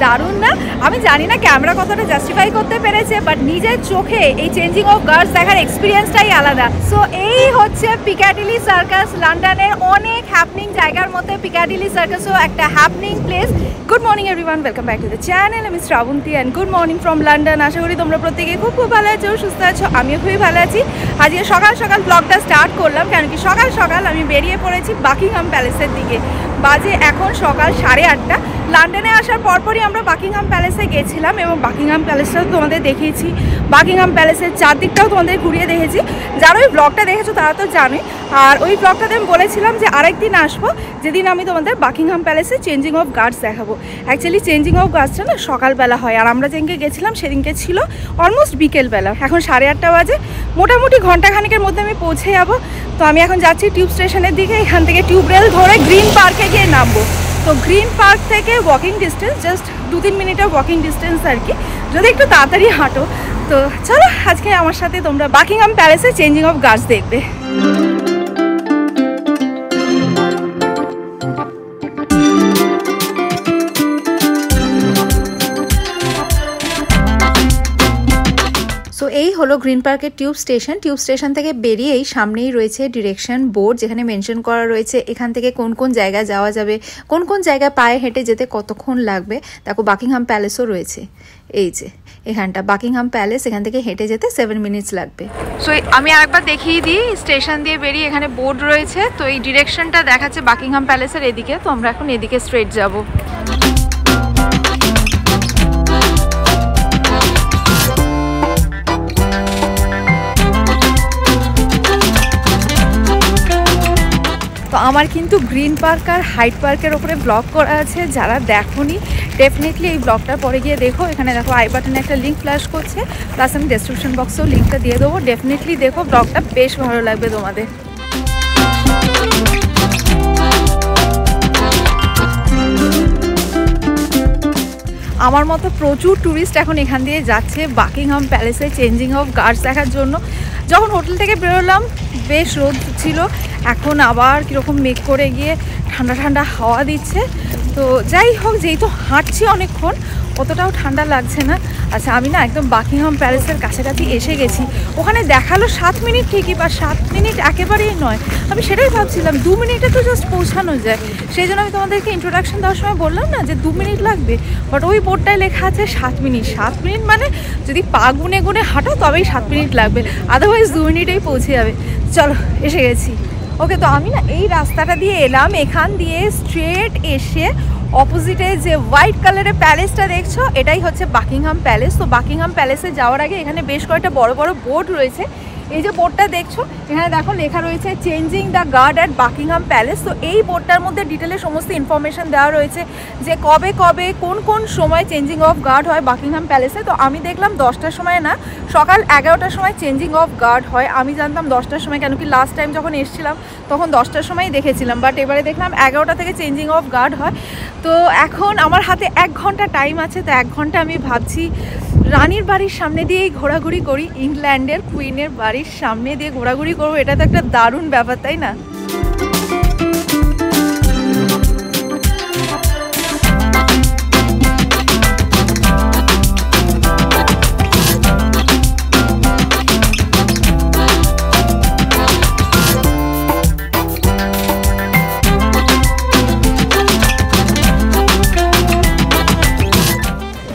দারুণ না? আমি জানি না ক্যামেরা কতটা জাস্টিফাই করতে পেরেছে, বাট নিজের চোখে এই চেঞ্জিং অফ গার্ডস দেখার এক্সপিরিয়েন্সটাই আলাদা। সো এই হচ্ছে পিকাডিলি সার্কাস, লন্ডনের অনেক হ্যাপনিং জায়গার মধ্যে পিকাডিলি সার্কাসও একটা happening place. Good morning everyone, welcome back to the channel. আমি Srabanti and good morning from London. আশা করি তোমরা প্রত্যেকে খুব ভালো আছো, সুস্থ আছো। আমিও খুবই ভালো আছি। আজকে সকাল সকাল ব্লগটা স্টার্ট করলাম, কারণ কি সকাল সকাল আমি বেরিয়ে পড়েছি বাকিংহাম প্যালেসের দিকে। বাজে এখন সকাল 8:30। লন্ডনে আসার পরপরই আমরা বাকিংহাম প্যালেসে গেছিলাম এবং বাকিংহাম প্যালেসটাও তোমাদের দেখিয়েছি, বাকিংহাম প্যালেসের চারদিকটাও তোমাদের ঘুরিয়ে দেখেছি। যারা ওই ব্লগটা দেখেছো তারা তো জানোই। আর ওই ব্লগটাতে আমি বলেছিলাম যে আরেকদিন আসবো, যেদিন আমি তোমাদের বাকিংহাম প্যালেসে চেঞ্জিং অফ গার্ডস দেখাবো। অ্যাকচুয়ালি চেঞ্জিং অফ গার্ডসটা না সকালবেলা হয়, আর আমরা যেদিনকে গেছিলাম সেদিনকে ছিল অলমোস্ট বিকেলবেলা। এখন 8:30 বাজে, মোটামুটি ঘন্টাখানিকের মধ্যে আমি পৌঁছে যাবো। তো আমি এখন যাচ্ছি টিউব স্টেশনের দিকে। এখান থেকে টিউব রেল ধরে গ্রিন পার্কে গিয়ে নামবো। তো গ্রিন পার্ক থেকে ওয়াকিং ডিস্টেন্স জাস্ট 2-3 মিনিটের ওয়াকিং ডিস্টেন্স আর কি, যদি একটু তাড়াতাড়ি হাঁটো। তো চলো আজকে আমার সাথে তোমরা বাকিংহাম প্যালেসে চেঞ্জিং অফ গার্ডস দেখবে। সো এই হলো গ্রিন পার্কের টিউব স্টেশন। টিউব স্টেশন থেকে বেরিয়েই সামনেই রয়েছে ডিরেকশন বোর্ড, যেখানে মেনশন করা রয়েছে এখান থেকে কোন কোন জায়গায় যাওয়া যাবে, কোন কোন জায়গায় পায়ে হেঁটে যেতে কতক্ষণ লাগবে। দেখো বাকিংহাম প্যালেসও রয়েছে, এই যে এখানটা বাকিংহাম প্যালেস, এখান থেকে হেঁটে যেতে 7 মিনিটস লাগবে। সো আমি আরেকবার দেখিয়ে দিই, স্টেশন দিয়ে বেরিয়ে এখানে বোর্ড রয়েছে। তো এই ডিরেকশনটা দেখাচ্ছে বাকিংহাম প্যালেসের এদিকে। তো আমরা এখন এদিকে স্ট্রেট যাবো। তো আমার কিন্তু গ্রিন পার্ক আর হাইড পার্কের ওপরে ব্লগ করা আছে, যারা দেখোনি ডেফিনেটলি এই ব্লগটার পরে গিয়ে দেখো। এখানে দেখো আই বাটনে একটা লিঙ্ক ফ্ল্যাশ করছে, প্লাস আমি ডেসক্রিপশন বক্সেও লিঙ্কটা দিয়ে দেবো। ডেফিনেটলি দেখো, ব্লগটা বেশ ভালো লাগবে তোমাদের। আমার মতো প্রচুর ট্যুরিস্ট এখন এখান দিয়ে যাচ্ছে বাকিংহাম প্যালেসে চেঞ্জিং অফ গার্ডস দেখার জন্য। যখন হোটেল থেকে বেরোলাম বেশ রোদ ছিল, এখন আবার কীরকম মেঘ করে গিয়ে ঠান্ডা ঠান্ডা হাওয়া দিচ্ছে। তো যাই হোক, যেহেতু হাঁটছি অনেকক্ষণ, অতটাও ঠান্ডা লাগছে না। আচ্ছা, আমি না একদম বাকিংহাম প্যালেসের কাছাকাছি এসে গেছি। ওখানে দেখালো 7 মিনিট ঠিকই, বা 7 মিনিট একেবারেই নয়। আমি সেটাই ভাবছিলাম 2 মিনিটে তো জাস্ট পৌঁছানো যায়। সেই জন্য আমি তোমাদেরকে ইন্ট্রোডাকশন দেওয়ার সময় বললাম না যে 2 মিনিট লাগবে, বাট ওই বোর্ডটায় লেখা আছে 7 মিনিট। 7 মিনিট মানে যদি পা গুনে গুনে হাঁটো তবেই 7 মিনিট লাগবে, আদারওয়াইজ 2 মিনিটেই পৌঁছে যাবে। চলো এসে গেছি। ওকে, তো আমি না এই রাস্তাটা দিয়ে এলাম, এখান দিয়ে স্ট্রেট এসে অপোজিটে যে হোয়াইট কালারের প্যালেসটা দেখছো, এটাই হচ্ছে বাকিংহাম প্যালেস। তো বাকিংহাম প্যালেসে যাওয়ার আগে এখানে বেশ কয়েকটা বড় বড় বোর্ড রয়েছে। এই যে বোর্ডটা দেখছো, এখানে দেখো লেখা রয়েছে changing the guard at Buckingham Palace. তো এই বোর্ডটার মধ্যে ডিটেলে সমস্ত ইনফরমেশন দেওয়া রয়েছে যে কবে কবে কোন কোন সময় চেঞ্জিং অফ গার্ড হয় বাকিংহাম প্যালেসে। তো আমি দেখলাম 10টার সময় না, সকাল 11টার সময় চেঞ্জিং অফ গার্ড হয়। আমি জানতাম 10টার সময়, কেন কি লাস্ট টাইম যখন এসেছিলাম তখন 10টার সময়ই দেখেছিলাম, বাট এবারে দেখলাম 11টা থেকে চেঞ্জিং অফ গার্ড হয়। তো এখন আমার হাতে 1 ঘন্টা টাইম আছে। তো 1 ঘন্টা আমি ভাবছি রানীর বাড়ির সামনে দিয়েই ঘোরাঘুরি করি, ইংল্যান্ডের কুইনের বাড়ির সামনে দিয়ে ঘোরাঘুরি করবো। এটা তো একটা দারুণ ব্যাপার, তাই না?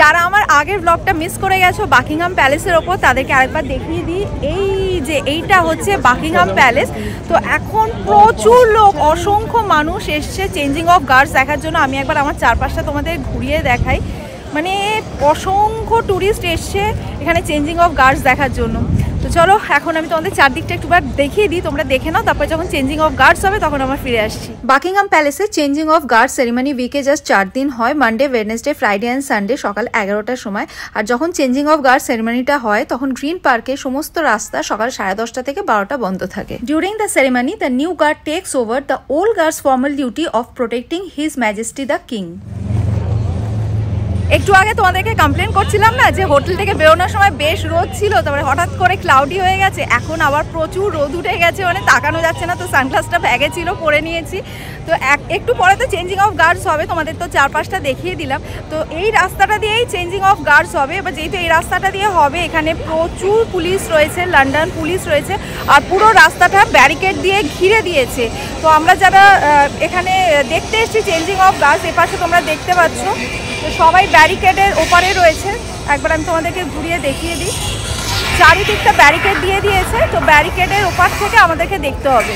যারা আমার আগের ব্লগটা মিস করে গেছো বাকিংহাম প্যালেসের ওপর, তাদেরকে আরেকবার দেখিয়ে দিই। এই যে এইটা হচ্ছে বাকিংহাম প্যালেস। তো এখন প্রচুর লোক, অসংখ্য মানুষ এসছে চেঞ্জিং অফ গার্ডস দেখার জন্য। আমি একবার আমার চারপাশটা তোমাদের ঘুরিয়ে দেখাই, মানে অসংখ্য ট্যুরিস্ট এসছে এখানে চেঞ্জিং অফ গার্ডস দেখার জন্য। তো চলো এখন আমি তোমাদের চারদিকটা একটুবার দেখিয়ে দিই, তোমরা দেখে নাও। তারপর যখন চেঞ্জিং অফ গার্ডস হবে তখন আমরা ফিরে আসছি। বাকিংহাম প্যালেসে চেঞ্জিং অফ গার্ড সেরিমনি উইকে জাস্ট 4 দিন হয়, Monday, Wednesday, Friday and Sunday সকাল 11টার সময়। আর যখন চেঞ্জিং অফ গার্ড সেরিমনিটা হয় তখন গ্রিন পার্কে সমস্ত রাস্তা সকাল 10:30 থেকে 12টা বন্ধ থাকে। During the ceremony the new guard takes over the old guards formal duty of protecting his majesty the king. একটু আগে তোমাদেরকে কমপ্লেন করছিলাম না যে হোটেল থেকে বেরোনোর সময় বেশ রোদ ছিল, তারপরে হঠাৎ করে ক্লাউডি হয়ে গেছে, এখন আবার প্রচুর রোদ উঠে গেছে, মানে তাকানো যাচ্ছে না। তো সানগ্লাসটা ব্যাগে ছিল, পরে নিয়েছি। তো একটু পরে তো চেঞ্জিং অফ গার্ডস হবে, তোমাদের তো চারপাশটা দেখিয়ে দিলাম। তো এই রাস্তাটা দিয়েই চেঞ্জিং অফ গার্ডস হবে। এবার যেহেতু এই রাস্তাটা দিয়ে হবে, এখানে প্রচুর পুলিশ রয়েছে, লন্ডন পুলিশ রয়েছে, আর পুরো রাস্তাটা ব্যারিকেড দিয়ে ঘিরে দিয়েছে। তো আমরা যারা এখানে দেখতে এসেছি চেঞ্জিং অফ গার্ডস, এপাশে তোমরা দেখতে পাচ্ছ, তো সবাই ব্যারিকেডের ওপারে রয়েছে। একবার আমি তোমাদেরকে ঘুরিয়ে দেখিয়ে দিই, চারিদিকটা ব্যারিকেড দিয়ে দিয়েছে। তো ব্যারিকেডের ওপার থেকে আমাদেরকে দেখতে হবে।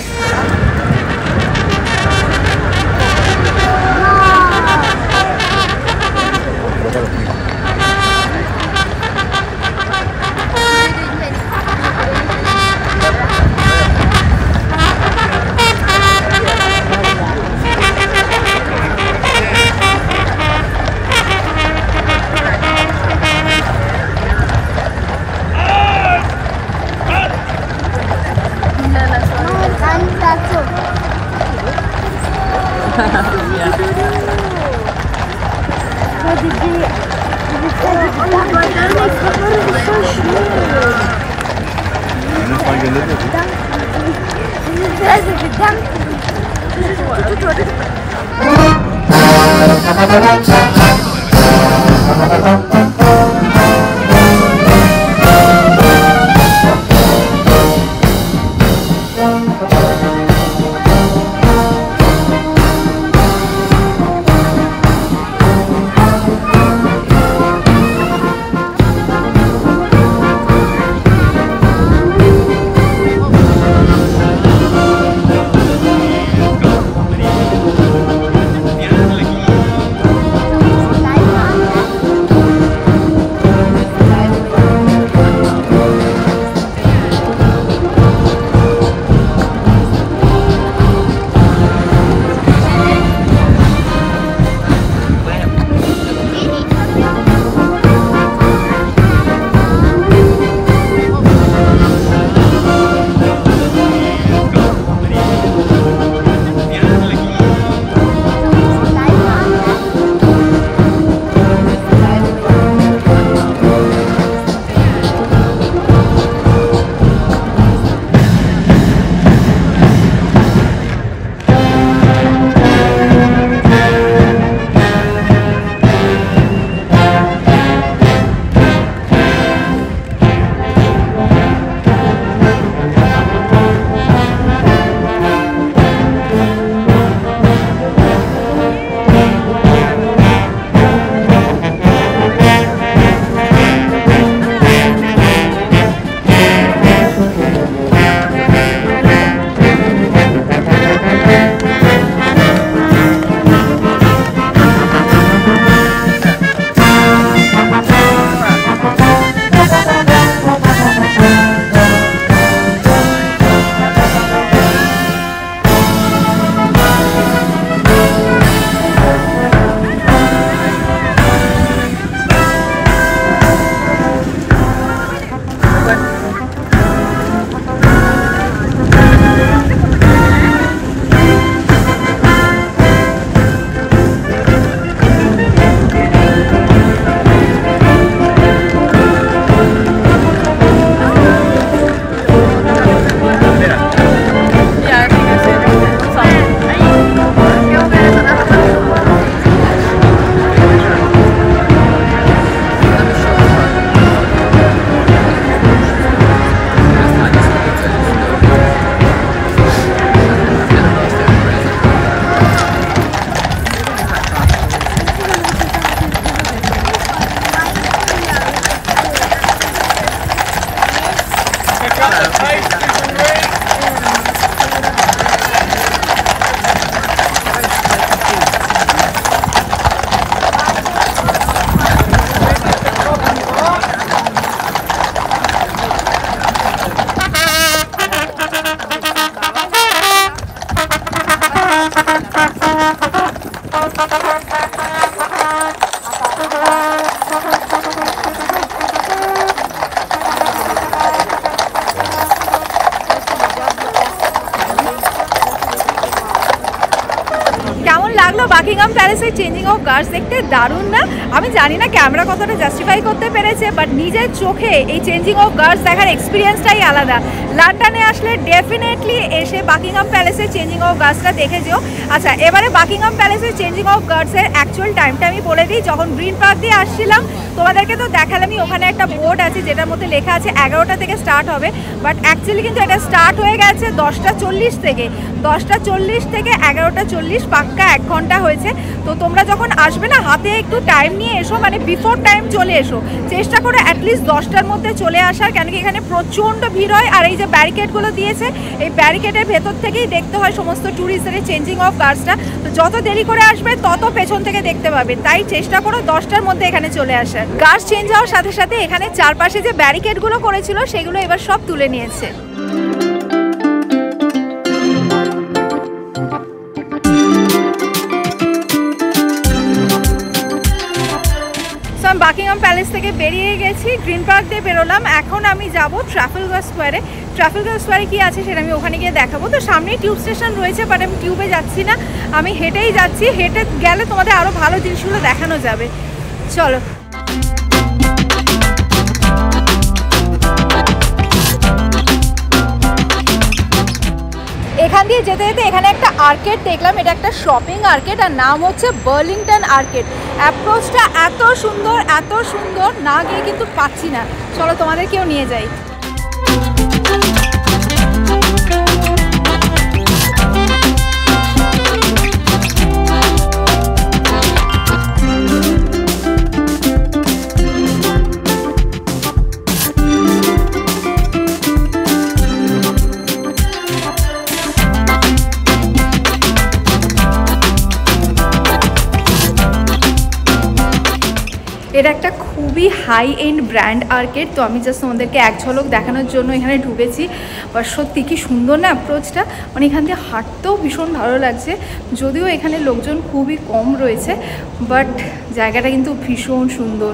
বাকিংহাম প্যালেসের চেঞ্জিং অফ গার্ডস দেখতে দারুণ না? আমি জানি না ক্যামেরা কতটা জাস্টিফাই করতে পেরেছে, বাট নিজের চোখে এই চেঞ্জিং অফ গার্ডস দেখার এক্সপিরিয়েন্সটাই আলাদা। লন্ডনে আসলে ডেফিনেটলি এসে বাকিংহাম প্যালেসের চেঞ্জিং অফ গার্ডসটা দেখে যেও। আচ্ছা, এবারে বাকিংহাম প্যালেসের চেঞ্জিং অফ গার্ডসের অ্যাকচুয়াল টাইমটা আমি বলে দিই। যখন গ্রিন পার্ক দিয়ে আসছিলাম তোমাদেরকে তো দেখালামই, ওখানে একটা বোর্ড আছে যেটার মধ্যে লেখা আছে 11টা থেকে স্টার্ট হবে, বাট অ্যাকচুয়ালি কিন্তু এটা স্টার্ট হয়ে গেছে 10টা 40 থেকে। 10টা 40 থেকে 11টা 40, পাক্কা 1 ঘন্টা হয়েছে। তো তোমরা যখন আসবে না, হাতে একটু টাইম নিয়ে এসো, মানে বিফোর টাইম চলে এসো, চেষ্টা করো অ্যাটলিস্ট 10টার মধ্যে চলে আসার, কেন কি এখানে প্রচণ্ড ভিড় হয়। আর এই যে ব্যারিকেডগুলো দিয়েছে, এই ব্যারিকেডের ভেতর থেকেই দেখতে হয় সমস্ত ট্যুরিস্টদের চেঞ্জিং অফ গার্ডসটা। তো যত দেরি করে আসবে তত পেছন থেকে দেখতে পাবে, তাই চেষ্টা করো 10টার মধ্যে এখানে চলে আসার। গার্ডস চেঞ্জ হওয়ার সাথে সাথে এখানে চারপাশে যে ব্যারিকেডগুলো করেছিল সেগুলো এবার সব তুলে নিয়েছে। বাকিংহাম প্যালেস থেকে বেরিয়ে গেছি, গ্রিন পার্ক দিয়ে বেরোলাম। এখন আমি যাব ট্রাফালগার স্কোয়ারে। ট্রাফালগার স্কোয়ারে কী আছে সেটা আমি ওখানে গিয়ে দেখাবো। তো সামনেই টিউব স্টেশন রয়েছে, বাট আমি টিউবে যাচ্ছি না, আমি হেঁটেই যাচ্ছি। হেঁটে গেলে তোমাদের আরও ভালো জিনিসগুলো দেখানো যাবে। চলো। এখান দিয়ে যেতে যেতে এখানে একটা আর্কেড দেখলাম, এটা একটা শপিং আর্কেড, আর নাম হচ্ছে বার্লিংটন আর্কেড। অ্যাপ্রোচটা এত সুন্দর, না গিয়ে কিন্তু পাচ্ছি না। চলো তোমাদেরকেও নিয়ে যাই। এটা একটা খুবই হাই এন্ড ব্র্যান্ড আর্কেড। তো আমি জাস্ট তোমাদেরকে এক ঝলক দেখানোর জন্য এখানে ঢুকেছি। বা সত্যি কি সুন্দর না অ্যাপ্রোচটা, মানে এখান দিয়ে হাঁটতেও ভীষণ ভালো লাগছে। যদিও এখানে লোকজন খুবই কম রয়েছে, বাট জায়গাটা কিন্তু ভীষণ সুন্দর।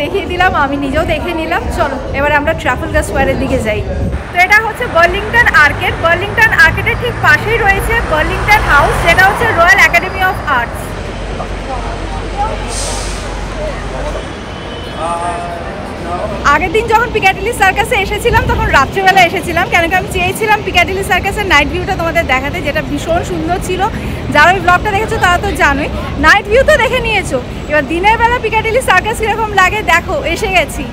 দেখিয়ে দিলাম, আমি নিজেও দেখে নিলাম। চলো এবার আমরা ট্রাফালগার স্কোয়ারের দিকে যাই। তো এটা হচ্ছে বার্লিংটন আর্কেড। বার্লিংটন আর্কেডের ঠিক পাশেই রয়েছে বার্লিংটন হাউস, যেটা হচ্ছে রয়্যাল একাডেমি অফ আর্টস। আগের দিন যখন পিকাডিলি সার্কাসে এসেছিলাম তখন রাত্রিবেলা এসেছিলাম, কেন কি আমি চেয়েছিলাম পিকাডিলি সার্কাসের নাইট ভিউটা তোমাদের দেখাতে, যেটা ভীষণ সুন্দর ছিল। যারা ওই ব্লগটা দেখেছো তারা তো জানোই, নাইট ভিউ তো দেখে নিয়েছো। এবার দিনের বেলা পিকাডিলি সার্কাস কীরকম লাগে দেখো, এসে গেছি।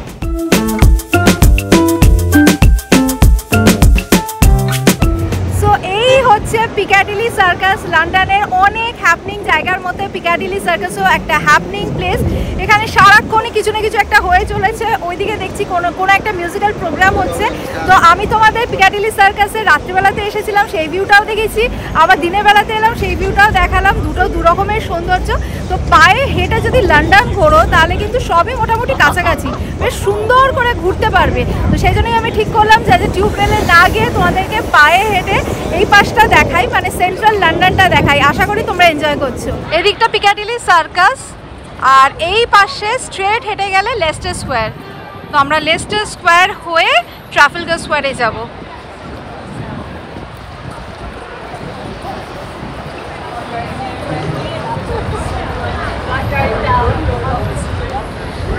হচ্ছে পিকাডিলি সার্কাস, লন্ডনের অনেক হ্যাপনিং জায়গার মধ্যে পিকাডিলি সার্কাসও একটা হ্যাপনিং প্লেস। এখানে সারাক্ষণই কিছু না কিছু একটা হয়ে চলেছে। ওইদিকে দেখছি কোনো একটা মিউজিক্যাল প্রোগ্রাম হচ্ছে। তো আমি তোমাদের পিকাডিলি সার্কাসে রাত্রিবেলাতে এসেছিলাম, সেই ভিউটাও দেখেছি, আবার দিনের বেলাতে এলাম, সেই ভিউটাও দেখালাম। দুটো দু রকমের সৌন্দর্য। তো পায়ে হেঁটে যদি লন্ডন ঘোরো তাহলে কিন্তু সবই মোটামুটি কাছাকাছি, বেশ সুন্দর করে ঘুরতে পারবে। তো সেই জন্যই আমি ঠিক করলাম যে টিউব রেলে না গিয়ে তোমাদেরকে পায়ে হেঁটে এই পাশটা দেখাই, মানে সেন্ট্রাল লন্ডনটা দেখাই। আশা করি তোমরা এনজয় করছো। এদিকটা পিকাডিলি সার্কাস, আর এই পাশে স্ট্রেট হেঁটে গেলে লেস্টার স্কোয়ার। তো আমরা লেস্টার স্কোয়ার হয়ে ট্রাফালগার স্কোয়ারে যাব।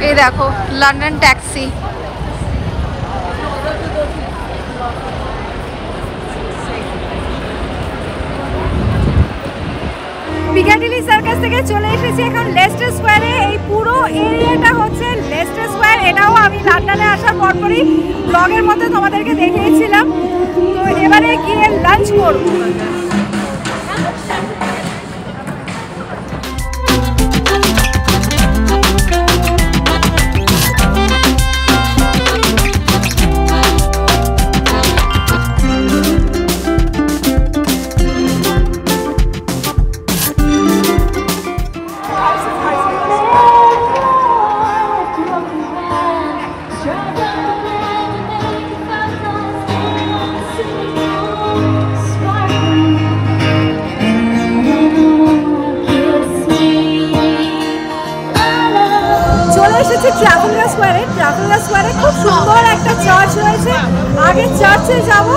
এই দেখো লন্ডন ট্যাক্সি। পিকাডিলি সার্কাস থেকে চলে এসেছি এখন লেস্টার স্কোয়ারে। এই পুরো এরিয়াটা হচ্ছে লেস্টার স্কোয়ার। এটাও আমি লন্ডনে আসার পরপরই ব্লগের মধ্যে তোমাদেরকে দেখিয়েছিলাম। তো এবারে গিয়ে লাঞ্চ করব। আছি ট্রাফালগার স্কোয়ারে। ট্রাফালগার স্কোয়ারে খুব সুন্দর একটা চার্চ রয়েছে, আগে চার্চে যাব।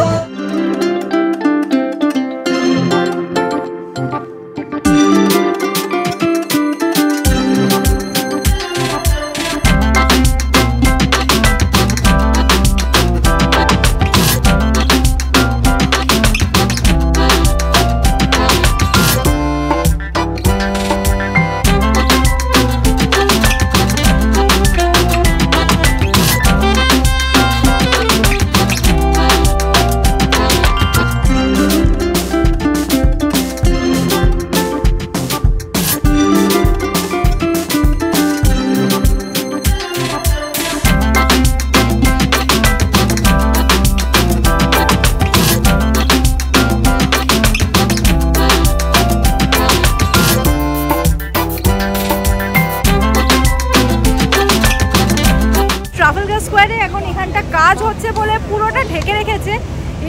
ট্রাফালগার স্কোয়ারে এখন এখানটা কাজ হচ্ছে বলে পুরোটা ঢেকে রেখেছে।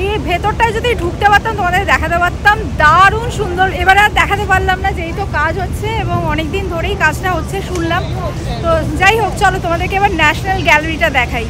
এই ভেতরটায় যদি ঢুকতে পারতাম তোমাদের দেখাতে পারতাম, দারুণ সুন্দর। এবারে আর দেখাতে পারলাম না, যেই তো কাজ হচ্ছে এবং অনেক দিন ধরেই কাজটা হচ্ছে শুনলাম। তো যাই হোক, চলো তোমাদেরকে এবার ন্যাশনাল গ্যালারিটা দেখাই।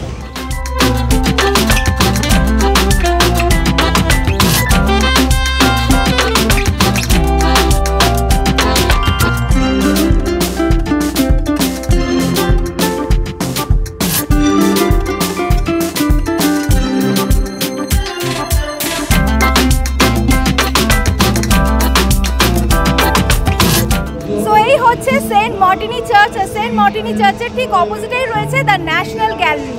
হচ্ছে Saint Martin's Church. Saint Martin's চার্চের ঠিক অপোজিটেই রয়েছে দ্য ন্যাশনাল গ্যালারি।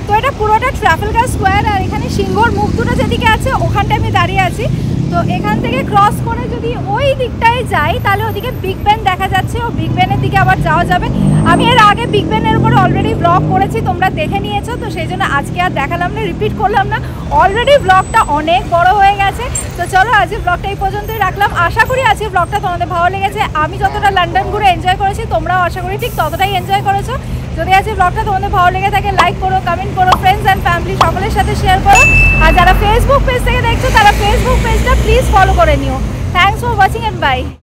তো এটা পুরোটা ট্রাফালগার স্কোয়ার, আর এখানে সিংহর মুখ দুটো যেদিকে আছে ওখানটায় আমি দাঁড়িয়ে আছি। তো এখান থেকে ক্রস করে যদি ওই দিকটায় যাই তাহলে ওদিকে বিগ বেন দেখা যাচ্ছে, ও বিগ বেনের দিকে আবার যাওয়া যাবে। আমি এর আগে বিগ বেনের উপরে অলরেডি ব্লগ করেছি, তোমরা দেখে নিয়েছো, তো সেই জন্য আজকে আর দেখালাম না, রিপিট করলাম না। অলরেডি ব্লগটা অনেক বড় হয়ে গেছে। তো চলো আজকে ব্লগটা এই পর্যন্তই রাখলাম। আশা করি আজকে ব্লগটা তোমাদের ভালো লেগেছে। আমি যতটা লন্ডন ঘুরে এনজয় করেছি তোমরাও আশা করি ঠিক ততটাই এনজয় করেছো। যদি আজকে ব্লগটা তোমাদের ভালো লেগে থাকে লাইক করো, কমেন্ট করো, ফ্রেন্ডস অ্যান্ড ফ্যামিলি সকলের সাথে শেয়ার করো। আর যারা ফেসবুক পেজ থেকে দেখছো তারা ফেসবুক পেজটা প্লিজ ফলো করে নিও। Thanks for watching and by.